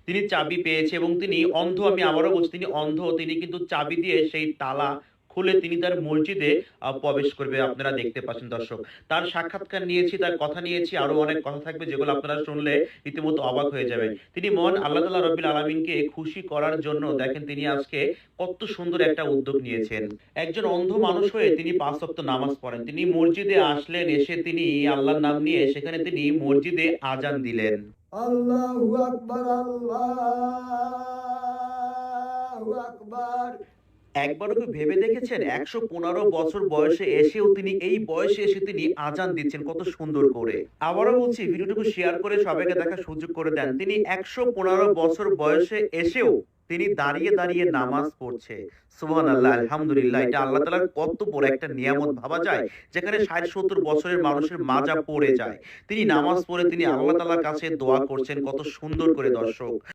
তিনি চাবি পেয়েছে এবং তিনি অন্ধ, আমি আবারও বলছি তিনি অন্ধ। তিনি কিন্তু চাবি দিয়ে সেই তালা খুলে তিনি তার মসজিদে প্রবেশ করবে। আপনারা দেখতে পাচ্ছেন দর্শক। তার সাক্ষাৎকার নিয়েছি, তার কথা নিয়েছি। আরো অনেক কথা থাকবে যেগুলো আপনারা শুনলে রীতিমতো অবাক হয়ে যাবেন। তিনি মহান আল্লাহ তাআলা রাব্বুল আলামিনকে খুশি করার জন্য দেখেন তিনি আজকে কত সুন্দর একটা উদ্যোগ নিয়েছেন। একজন অন্ধ মানুষ হয়ে তিনি ৫ ওয়াক্ত নামাজ পড়েন। তিনি মসজিদে আসলেন, এসে তিনি আল্লাহর নাম নিয়ে সেখানে তিনি মসজিদে আযান দিলেন। আল্লাহু আকবার, আল্লাহু আকবার। একবারও কি ভেবে দেখেছেন ১১৫ বছর বয়সে এসেও তিনি এই বয়সে এসে তিনি আযান দিচ্ছেন কত সুন্দর করে। আবারও বলছি ভিডিওটুকু শেয়ার করে সবাইকে দেখার সুযোগ করে দেন। তিনি ১১৫ বছর বয়সে এসেও তিনি দাঁড়িয়ে, দাঁড়িয়ে নামাজ পড়ছে। সুবহানাল্লাহ, আলহামদুলিল্লাহ। এটা আল্লাহ তাআলার কত বড় একটা নিয়ামত ভাবা যায়। যেখানে ৬০-৭০ বছরের মানুষের মাজা পড়ে যায়। তিনি নামাজ পড়ে তিনি আল্লাহ তাআলার কাছে দোয়া করছেন কত সুন্দর করে দর্শক।